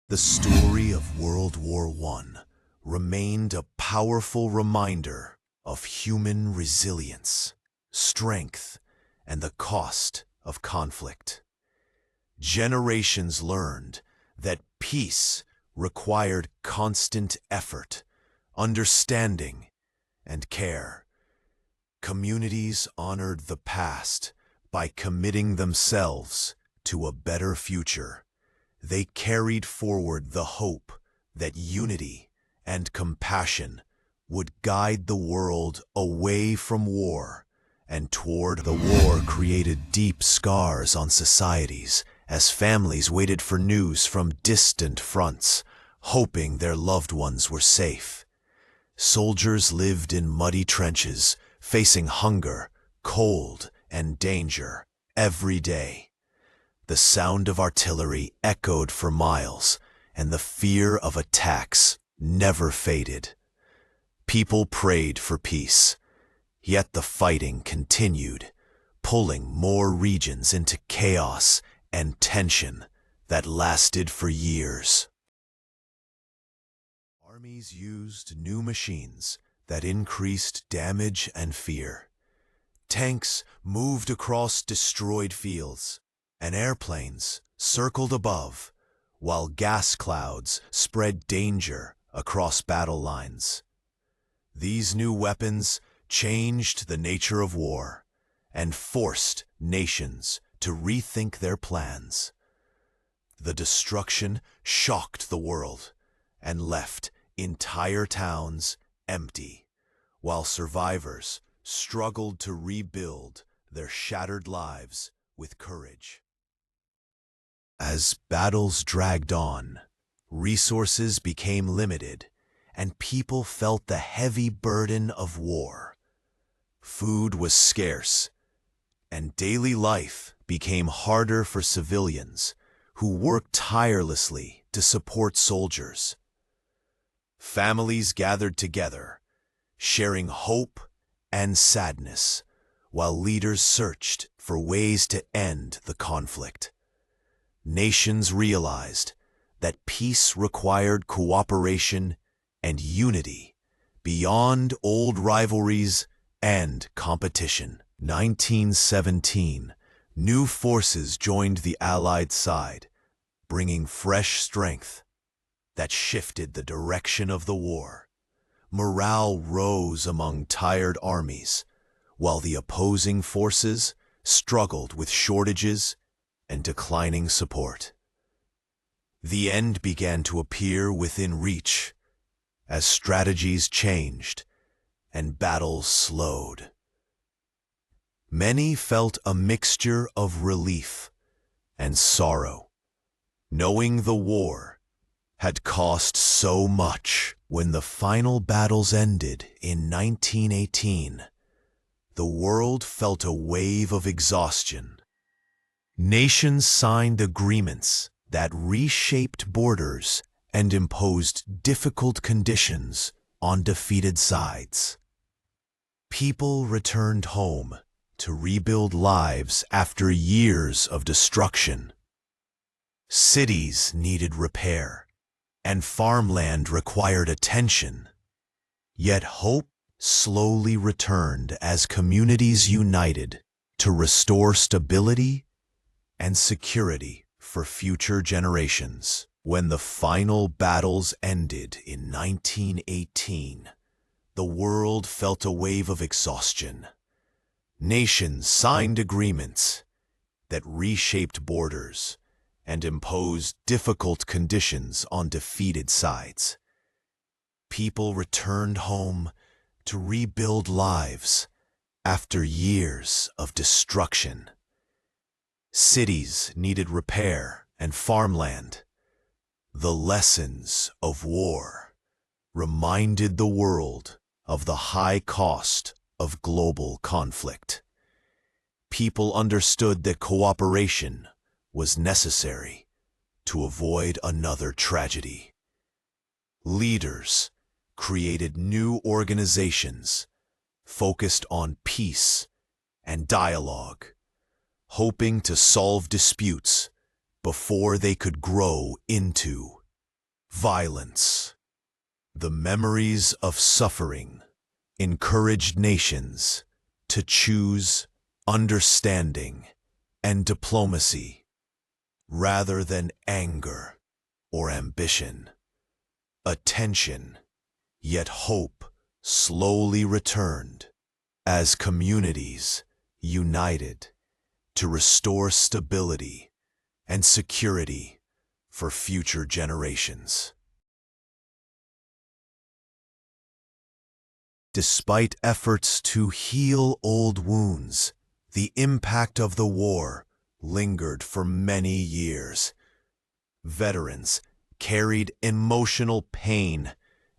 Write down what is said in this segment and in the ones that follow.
The story of World War I remained a powerful reminder of human resilience, strength, and the cost of conflict. Generations learned that peace required constant effort, understanding, and care. Communities honored the past by committing themselves to a better future. They carried forward the hope that unity and compassion would guide the world away from war and toward the war created deep scars on societies as families waited for news from distant fronts, hoping their loved ones were safe. Soldiers lived in muddy trenches, facing hunger, cold, and danger every day. The sound of artillery echoed for miles, and the fear of attacks never faded. People prayed for peace, yet the fighting continued, pulling more regions into chaos and tension that lasted for years. Armies used new machines that increased damage and fear. Tanks moved across destroyed fields, and airplanes circled above, while gas clouds spread danger across battle lines. These new weapons changed the nature of war and forced nations to rethink their plans. The destruction shocked the world and left entire towns empty, while survivors struggled to rebuild their shattered lives with courage. As battles dragged on, resources became limited, and people felt the heavy burden of war. Food was scarce, and daily life became harder for civilians who worked tirelessly to support soldiers. Families gathered together, sharing hope and sadness, while leaders searched for ways to end the conflict. Nations realized that peace required cooperation and unity beyond old rivalries and competition. 1917, new forces joined the Allied side, bringing fresh strength that shifted the direction of the war. Morale rose among tired armies, while the opposing forces struggled with shortages and declining support. The end began to appear within reach as strategies changed and battles slowed. Many felt a mixture of relief and sorrow, knowing the war had cost so much. When the final battles ended in 1918, the world felt a wave of exhaustion. Nations signed agreements that reshaped borders and imposed difficult conditions on defeated sides. People returned home to rebuild lives after years of destruction. Cities needed repair, and farmland required attention. Yet hope slowly returned as communities united to restore stability and security for future generations. When the final battles ended in 1918, the world felt a wave of exhaustion. Nations signed agreements that reshaped borders and imposed difficult conditions on defeated sides. People returned home to rebuild lives after years of destruction. Cities needed repair and farmland. The lessons of war reminded the world of the high cost of global conflict. People understood that cooperation was necessary to avoid another tragedy. Leaders created new organizations focused on peace and dialogue, hoping to solve disputes before they could grow into violence. The memories of suffering encouraged nations to choose understanding and diplomacy rather than anger or ambition. Attention, yet hope slowly returned as communities united to restore stability and security for future generations. Despite efforts to heal old wounds, the impact of the war lingered for many years. Veterans carried emotional pain,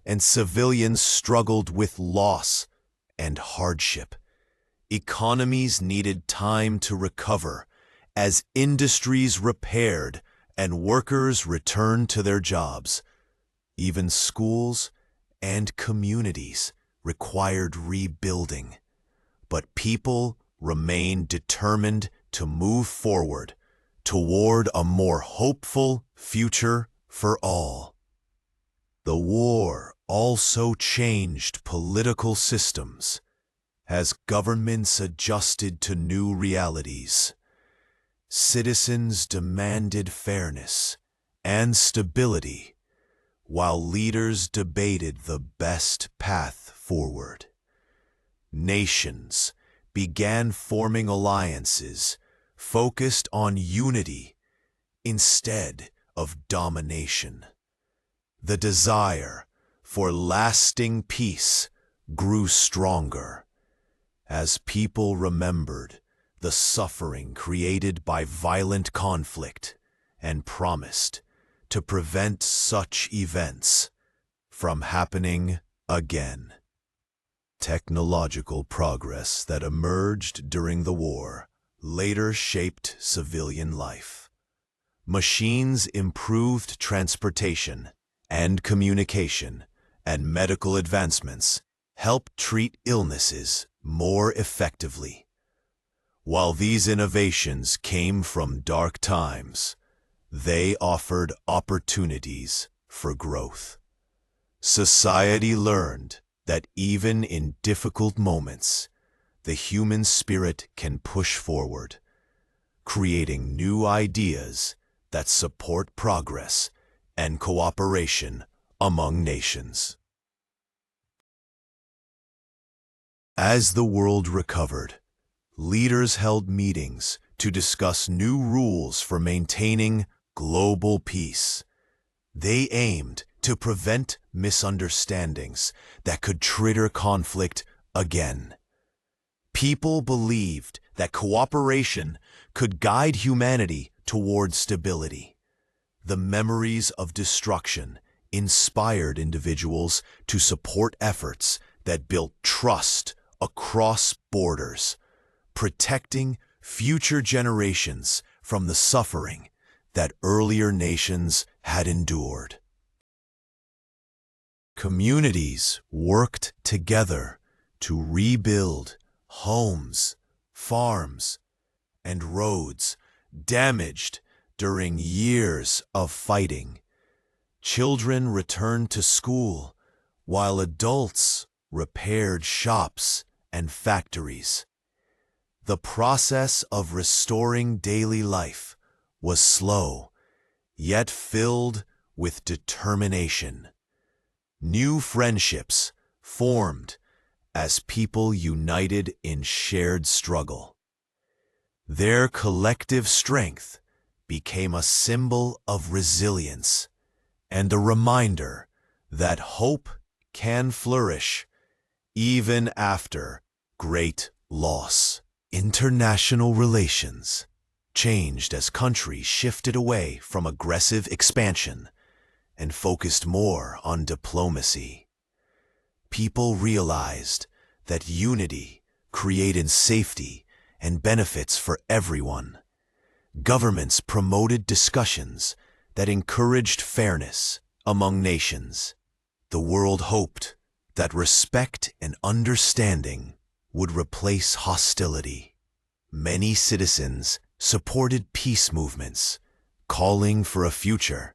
and civilians struggled with loss and hardship. Economies needed time to recover as industries repaired and workers returned to their jobs. Even schools and communities required rebuilding, but people remained determined to move forward toward a more hopeful future for all. The war also changed political systems as governments adjusted to new realities. Citizens demanded fairness and stability, while leaders debated the best path forward. Nations began forming alliances focused on unity instead of domination. The desire for lasting peace grew stronger as people remembered the suffering created by violent conflict and promised to prevent such events from happening again. Technological progress that emerged during the war later shaped civilian life. Machines improved transportation and communication, and medical advancements helped treat illnesses more effectively. While these innovations came from dark times, they offered opportunities for growth. Society learned that even in difficult moments, the human spirit can push forward, creating new ideas that support progress and cooperation among nations. As the world recovered, leaders held meetings to discuss new rules for maintaining global peace. They aimed to prevent misunderstandings that could trigger conflict again. People believed that cooperation could guide humanity toward stability. The memories of destruction inspired individuals to support efforts that built trust across borders, protecting future generations from the suffering that earlier nations had endured. Communities worked together to rebuild homes, farms, and roads damaged during years of fighting. Children returned to school, while adults repaired shops and factories. The process of restoring daily life was slow, yet filled with determination. New friendships formed as people united in shared struggle. Their collective strength became a symbol of resilience and a reminder that hope can flourish even after great loss. International relations changed as countries shifted away from aggressive expansion and focused more on diplomacy. People realized that unity created safety and benefits for everyone. Governments promoted discussions that encouraged fairness among nations. The world hoped that respect and understanding would replace hostility. Many citizens supported peace movements, calling for a future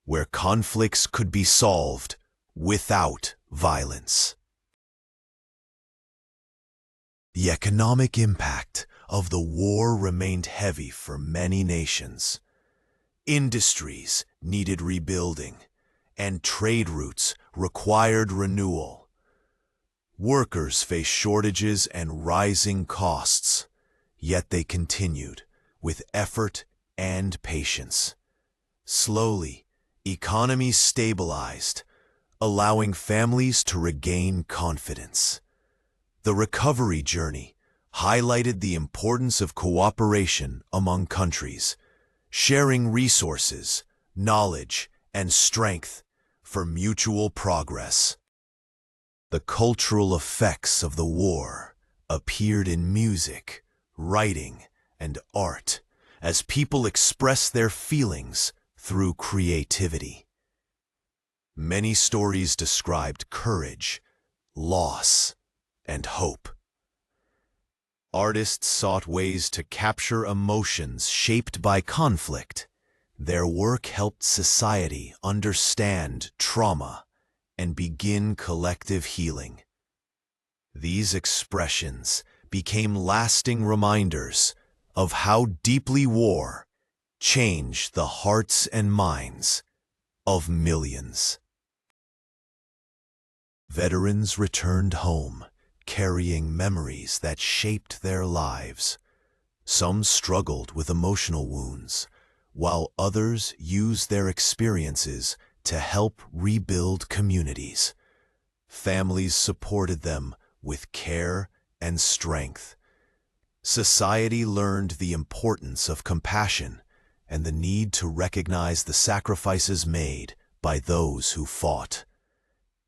where conflicts could be solved without violence. The economic impact of the war remained heavy for many nations. Industries needed rebuilding, and trade routes required renewal. Workers faced shortages and rising costs, yet they continued with effort and patience. Slowly, economies stabilized, allowing families to regain confidence. The recovery journey highlighted the importance of cooperation among countries, sharing resources, knowledge, and strength for mutual progress. The cultural effects of the war appeared in music, writing, and art as people expressed their feelings through creativity. Many stories described courage, loss, and hope. Artists sought ways to capture emotions shaped by conflict. Their work helped society understand trauma and begin collective healing. These expressions became lasting reminders of how deeply war changed the hearts and minds of millions. Veterans returned home, carrying memories that shaped their lives. Some struggled with emotional wounds, while others used their experiences to help rebuild communities. Families supported them with care and strength. Society learned the importance of compassion and the need to recognize the sacrifices made by those who fought.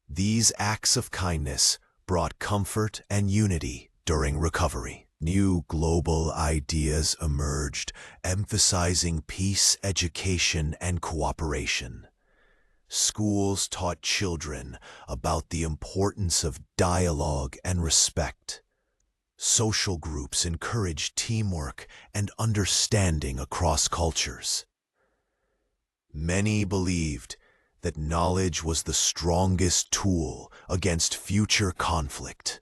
These acts of kindness brought comfort and unity during recovery. New global ideas emerged, emphasizing peace, education, and cooperation. Schools taught children about the importance of dialogue and respect. Social groups encouraged teamwork and understanding across cultures. Many believed that knowledge was the strongest tool against future conflict.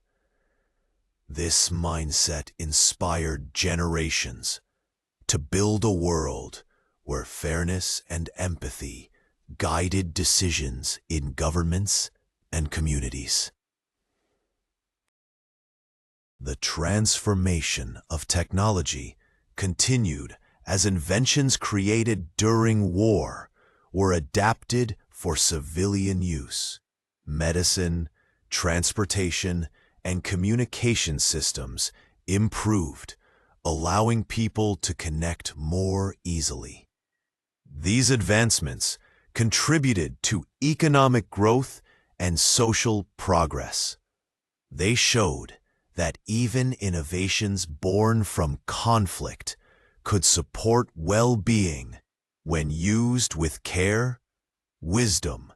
This mindset inspired generations to build a world where fairness and empathy guided decisions in governments and communities. The transformation of technology continued as inventions created during war were adapted for civilian use. Medicine, transportation, and communication systems improved, allowing people to connect more easily. These advancements contributed to economic growth and social progress. They showed that even innovations born from conflict could support well-being when used with care, wisdom,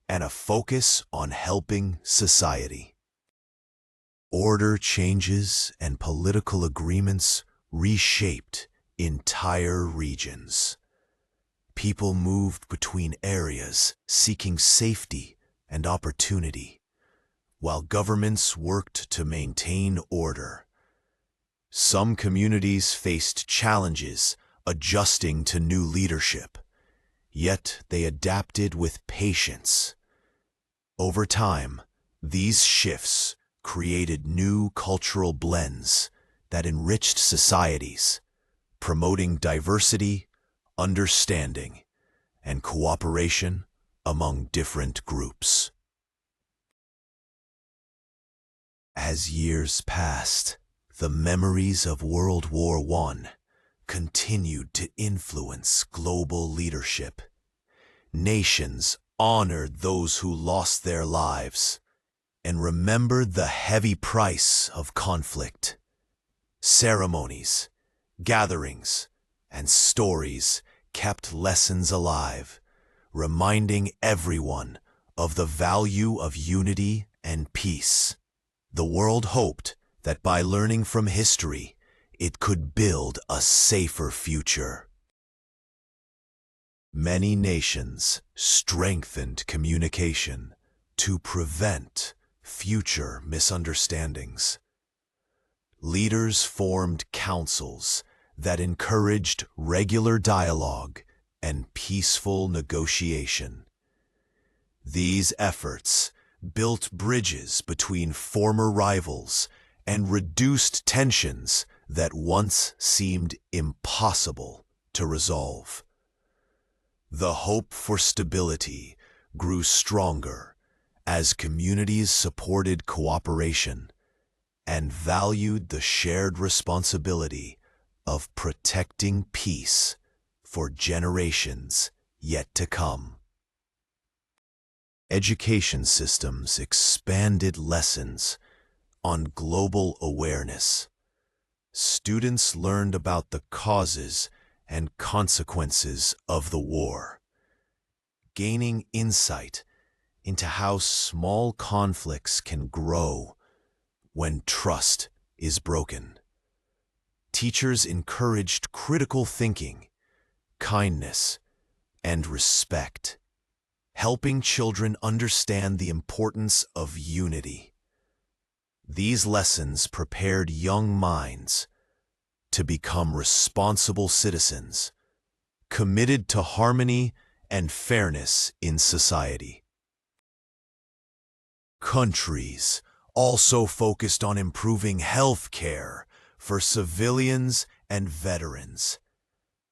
and a focus on helping society. Order changes and political agreements reshaped entire regions. People moved between areas seeking safety and opportunity, while governments worked to maintain order. Some communities faced challenges adjusting to new leadership, yet they adapted with patience. Over time, these shifts created new cultural blends that enriched societies, promoting diversity, understanding, and cooperation among different groups. As years passed, the memories of World War I continued to influence global leadership. Nations honored those who lost their lives and remembered the heavy price of conflict. Ceremonies, gatherings, and stories kept lessons alive, reminding everyone of the value of unity and peace. The world hoped that by learning from history, it could build a safer future. Many nations strengthened communication to prevent future misunderstandings. Leaders formed councils that encouraged regular dialogue and peaceful negotiation. These efforts built bridges between former rivals and reduced tensions that once seemed impossible to resolve. The hope for stability grew stronger as communities supported cooperation and valued the shared responsibility of protecting peace for generations yet to come. Education systems expanded lessons on global awareness. Students learned about the causes and consequences of the war, gaining insight into how small conflicts can grow when trust is broken. Teachers encouraged critical thinking, kindness, and respect, helping children understand the importance of unity. These lessons prepared young minds to become responsible citizens, committed to harmony and fairness in society. Countries also focused on improving health care for civilians and veterans.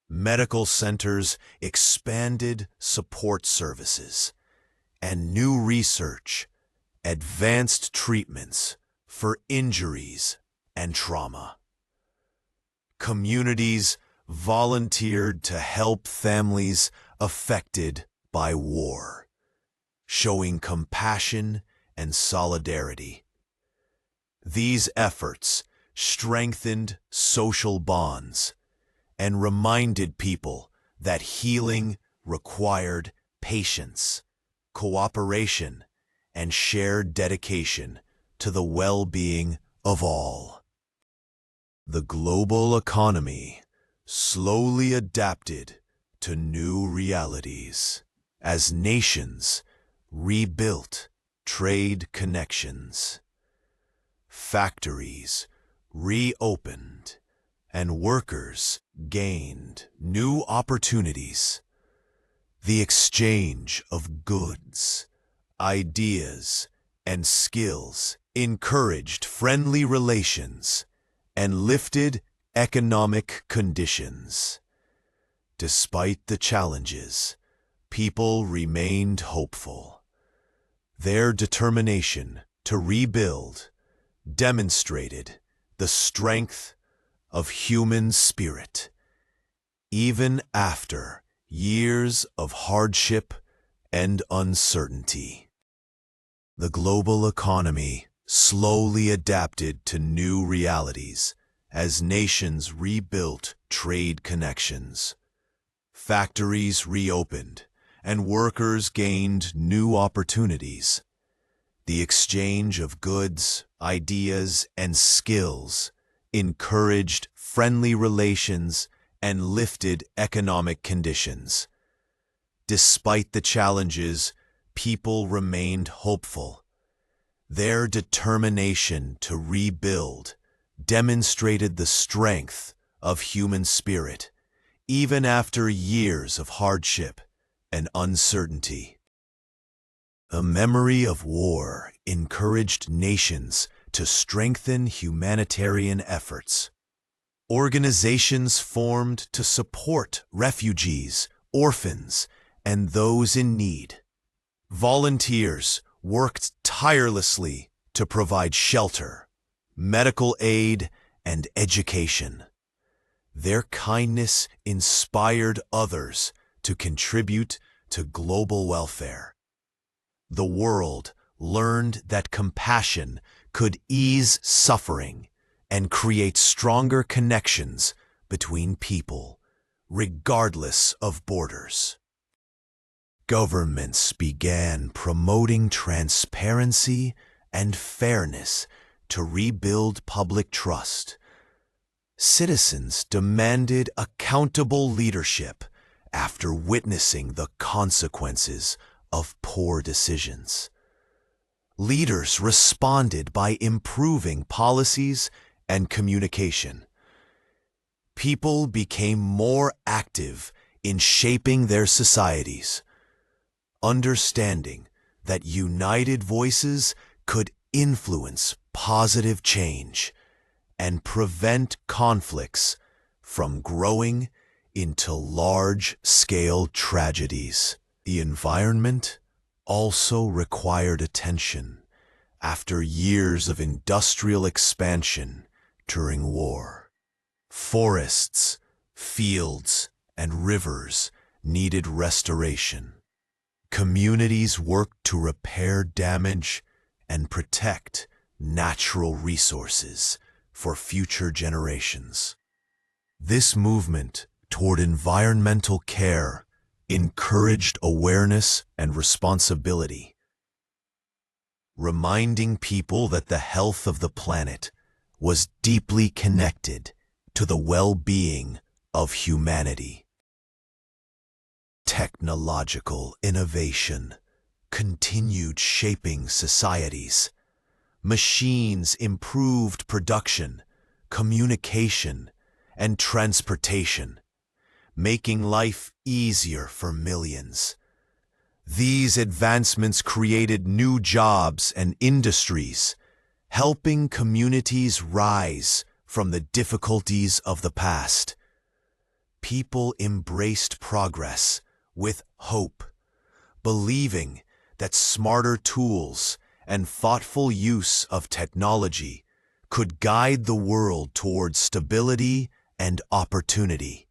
Medical centers expanded support services, and new research advanced treatments for injuries and trauma. Communities volunteered to help families affected by war, showing compassion and solidarity. These efforts strengthened social bonds and reminded people that healing required patience, cooperation, and shared dedication to the well-being of all. The global economy slowly adapted to new realities as nations rebuilt trade connections. Factories reopened and workers gained new opportunities. The exchange of goods, ideas, and skills encouraged friendly relations and lifted economic conditions. Despite the challenges, people remained hopeful. Their determination to rebuild demonstrated the strength of human spirit, even after years of hardship and uncertainty. The global economy slowly adapted to new realities as nations rebuilt trade connections. Factories reopened and workers gained new opportunities. The exchange of goods, ideas, and skills encouraged friendly relations and lifted economic conditions. Despite the challenges, people remained hopeful. Their determination to rebuild demonstrated the strength of human spirit, even after years of hardship and uncertainty. The memory of war encouraged nations to strengthen humanitarian efforts. Organizations formed to support refugees, orphans, and those in need. Volunteers worked tirelessly to provide shelter, medical aid, and education. Their kindness inspired others to contribute to global welfare. The world learned that compassion could ease suffering and create stronger connections between people, regardless of borders. Governments began promoting transparency and fairness to rebuild public trust. Citizens demanded accountable leadership after witnessing the consequences of poor decisions. Leaders responded by improving policies and communication. People became more active in shaping their societies, understanding that united voices could influence positive change and prevent conflicts from growing into large-scale tragedies. The environment also required attention after years of industrial expansion during war. Forests, fields, and rivers needed restoration. Communities worked to repair damage and protect natural resources for future generations. This movement toward environmental care encouraged awareness and responsibility, reminding people that the health of the planet was deeply connected to the well-being of humanity. Technological innovation continued shaping societies. Machines improved production, communication, and transportation, making life easier for millions. These advancements created new jobs and industries, helping communities rise from the difficulties of the past. People embraced progress with hope, believing that smarter tools and thoughtful use of technology could guide the world towards stability and opportunity.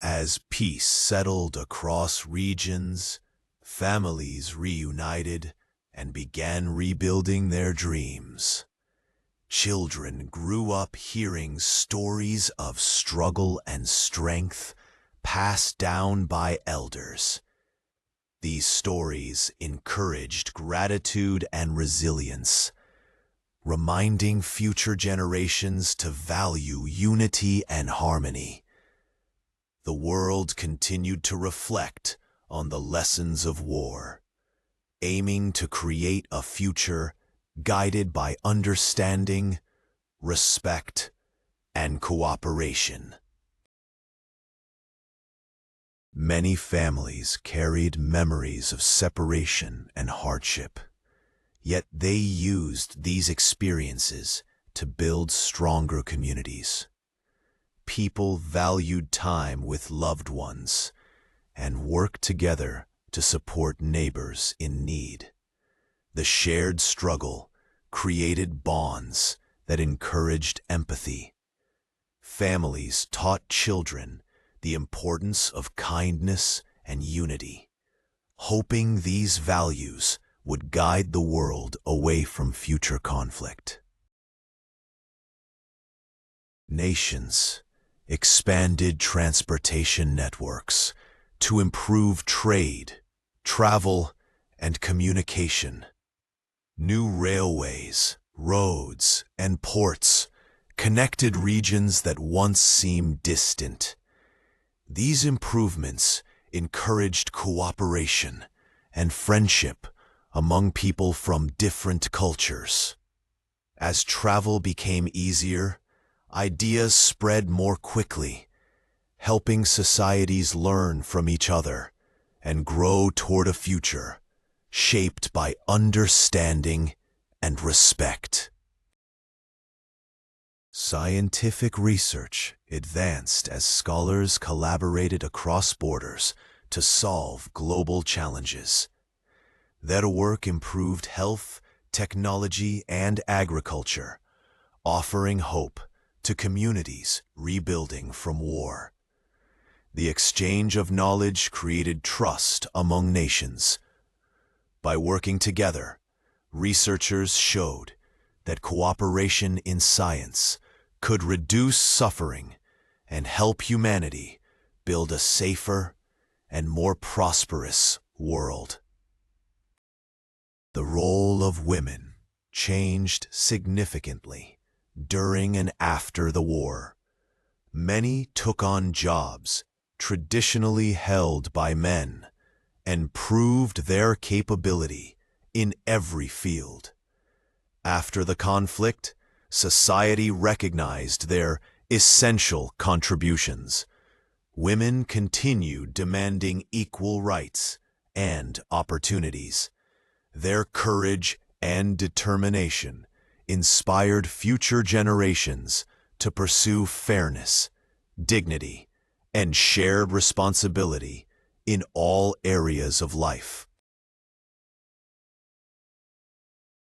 As peace settled across regions, families reunited and began rebuilding their dreams. Children grew up hearing stories of struggle and strength passed down by elders. These stories encouraged gratitude and resilience, reminding future generations to value unity and harmony. The world continued to reflect on the lessons of war, aiming to create a future guided by understanding, respect, and cooperation. Many families carried memories of separation and hardship, yet they used these experiences to build stronger communities. People valued time with loved ones and worked together to support neighbors in need. The shared struggle created bonds that encouraged empathy. Families taught children the importance of kindness and unity, hoping these values would guide the world away from future conflict. Nations expanded transportation networks to improve trade, travel, and communication. New railways, roads, and ports connected regions that once seemed distant. These improvements encouraged cooperation and friendship among people from different cultures. As travel became easier, ideas spread more quickly, helping societies learn from each other and grow toward a future shaped by understanding and respect. Scientific research advanced as scholars collaborated across borders to solve global challenges. Their work improved health, technology, and agriculture, offering hope to communities rebuilding from war. The exchange of knowledge created trust among nations. By working together, researchers showed that cooperation in science could reduce suffering and help humanity build a safer and more prosperous world. The role of women changed significantly during and after the war. Many took on jobs traditionally held by men and proved their capability in every field. After the conflict, society recognized their essential contributions. Women continued demanding equal rights and opportunities. Their courage and determination inspired future generations to pursue fairness, dignity, and shared responsibility in all areas of life.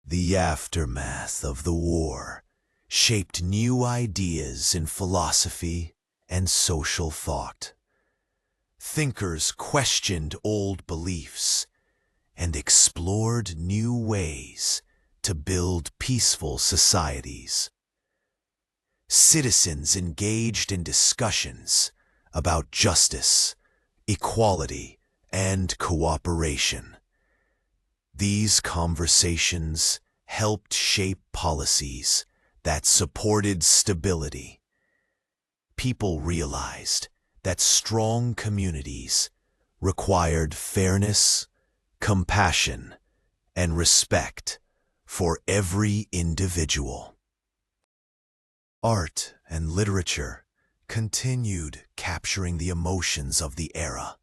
The aftermath of the war shaped new ideas in philosophy and social thought. Thinkers questioned old beliefs and explored new ways to build peaceful societies. Citizens engaged in discussions about justice, equality, and cooperation. These conversations helped shape policies that supported stability. People realized that strong communities required fairness, compassion, and respect for every individual. Art and literature continued capturing the emotions of the era.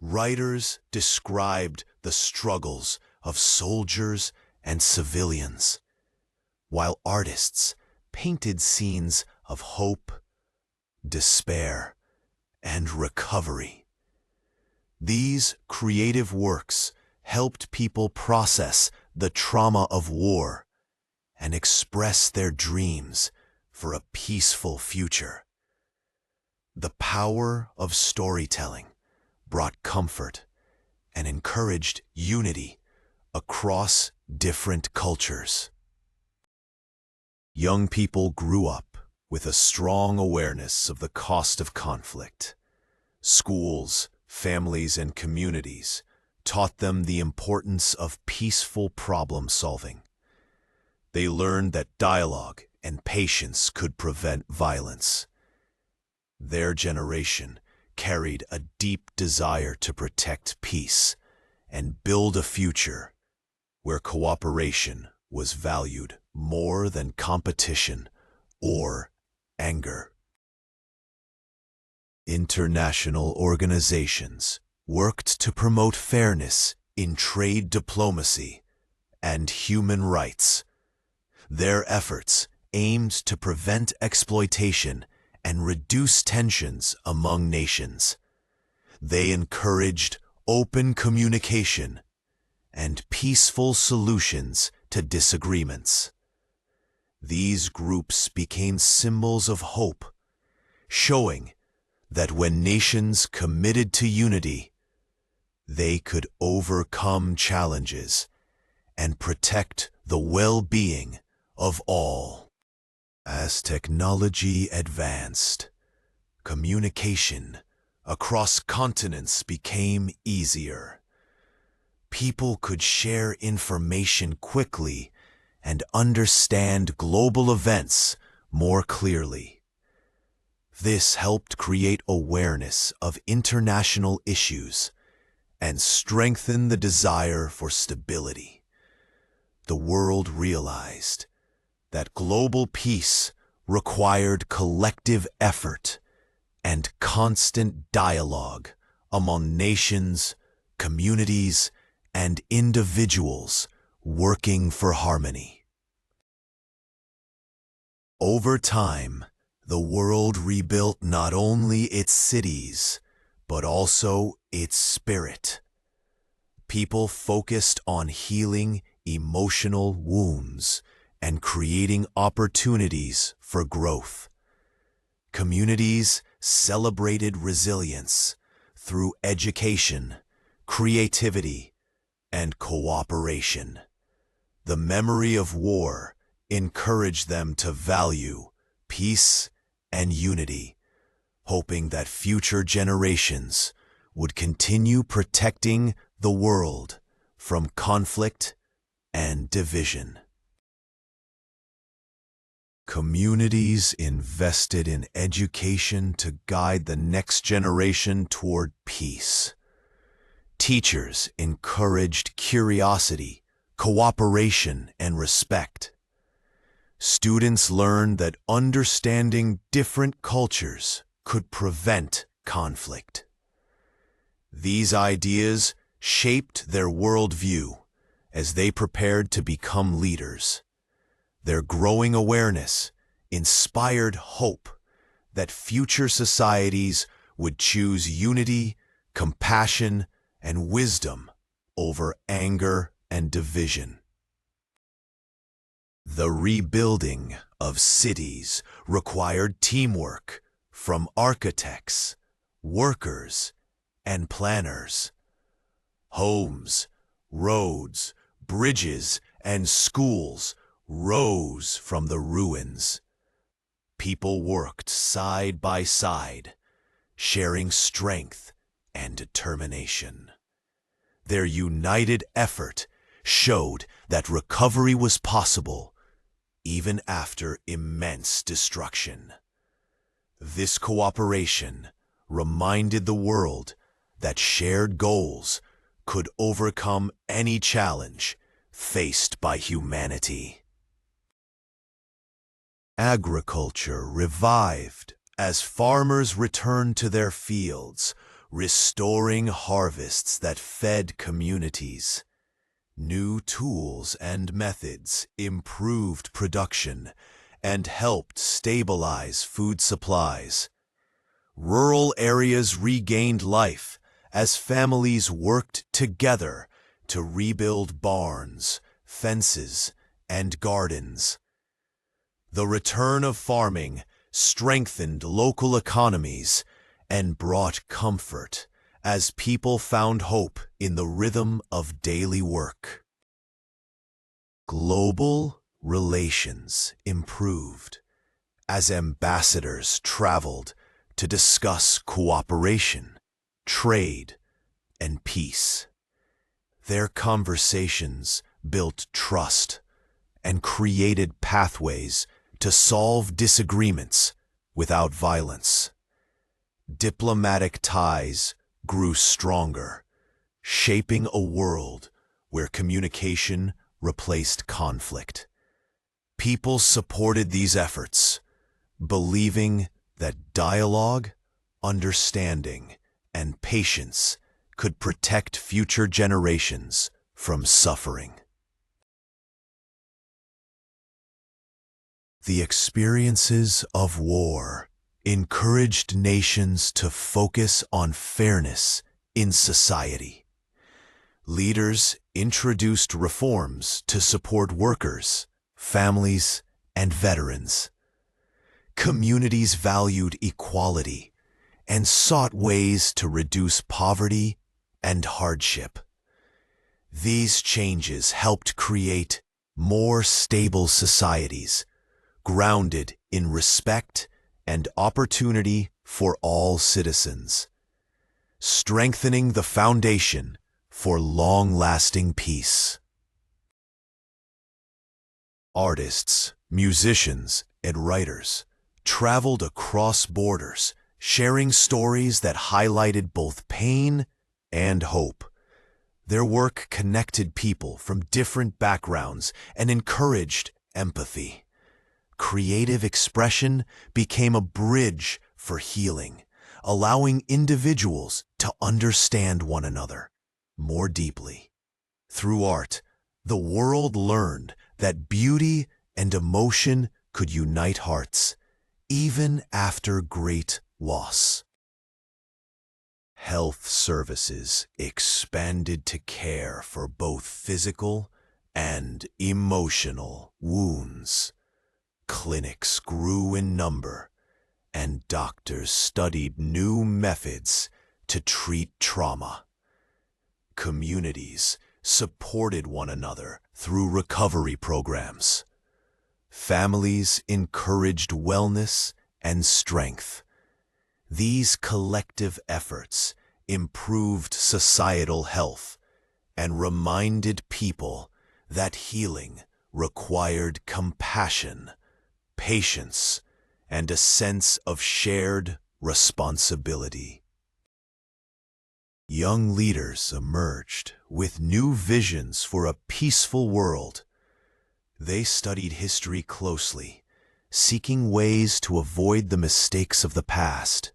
Writers described the struggles of soldiers and civilians, while artists painted scenes of hope, despair, and recovery. These creative works helped people process the trauma of war and express their dreams for a peaceful future. The power of storytelling brought comfort and encouraged unity across different cultures. Young people grew up with a strong awareness of the cost of conflict. Schools, families, and communities taught them the importance of peaceful problem solving. They learned that dialogue and patience could prevent violence. Their generation carried a deep desire to protect peace and build a future where cooperation was valued more than competition or anger. International organizations worked to promote fairness in trade diplomacy and human rights. Their efforts aimed to prevent exploitation and reduce tensions among nations. They encouraged open communication and peaceful solutions to disagreements. These groups became symbols of hope, showing that when nations committed to unity, they could overcome challenges and protect the well-being of all. As technology advanced, communication across continents became easier. People could share information quickly and understand global events more clearly. This helped create awareness of international issues and strengthen the desire for stability. The world realized that global peace required collective effort and constant dialogue among nations, communities, and individuals working for harmony. Over time, the world rebuilt not only its cities, but also its spirit. People focused on healing emotional wounds and creating opportunities for growth. Communities celebrated resilience through education, creativity, and cooperation. The memory of war encouraged them to value peace and unity, hoping that future generations would continue protecting the world from conflict and division. Communities invested in education to guide the next generation toward peace. Teachers encouraged curiosity, cooperation, and respect. Students learned that understanding different cultures could prevent conflict. These ideas shaped their worldview as they prepared to become leaders. Their growing awareness inspired hope that future societies would choose unity, compassion, and wisdom over anger and division. The rebuilding of cities required teamwork from architects, workers, and planners. Homes, roads, bridges, and schools rose from the ruins. People worked side by side, sharing strength and determination. Their united effort showed that recovery was possible even after immense destruction. This cooperation reminded the world that shared goals could overcome any challenge faced by humanity. Agriculture revived as farmers returned to their fields, restoring harvests that fed communities. New tools and methods improved production and helped stabilize food supplies. Rural areas regained life as families worked together to rebuild barns, fences, and gardens. The return of farming strengthened local economies and brought comfort as people found hope in the rhythm of daily work. Global relations improved as ambassadors traveled to discuss cooperation, trade, and peace. Their conversations built trust and created pathways to solve disagreements without violence. Diplomatic ties grew stronger, shaping a world where communication replaced conflict. People supported these efforts, believing that dialogue, understanding, and patience could protect future generations from suffering. The experiences of war encouraged nations to focus on fairness in society. Leaders introduced reforms to support workers, families, and veterans. Communities valued equality and sought ways to reduce poverty and hardship. These changes helped create more stable societies, grounded in respect and opportunity for all citizens, strengthening the foundation for long-lasting peace. Artists, musicians, and writers traveled across borders, sharing stories that highlighted both pain and hope. Their work connected people from different backgrounds and encouraged empathy. Creative expression became a bridge for healing, allowing individuals to understand one another more deeply. Through art, the world learned that beauty and emotion could unite hearts, even after great loss. Health services expanded to care for both physical and emotional wounds. Clinics grew in number, and doctors studied new methods to treat trauma. Communities supported one another through recovery programs. Families encouraged wellness and strength. These collective efforts improved societal health and reminded people that healing required compassion, patience, and a sense of shared responsibility. Young leaders emerged with new visions for a peaceful world. They studied history closely, seeking ways to avoid the mistakes of the past.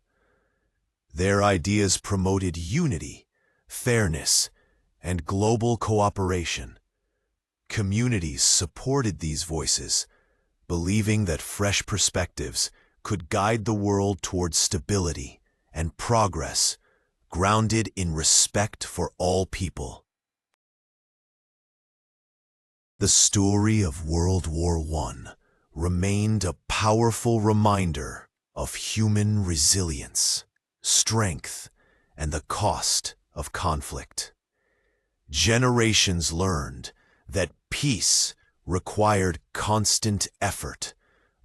Their ideas promoted unity, fairness, and global cooperation. Communities supported these voices, believing that fresh perspectives could guide the world towards stability and progress, grounded in respect for all people. The story of World War I remained a powerful reminder of human resilience, strength, and the cost of conflict. Generations learned that peace required constant effort,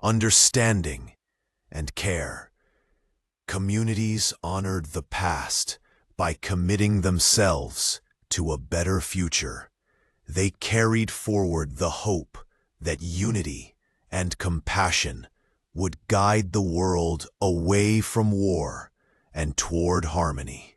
understanding, and care. Communities honored the past by committing themselves to a better future. They carried forward the hope that unity and compassion would guide the world away from war and toward harmony.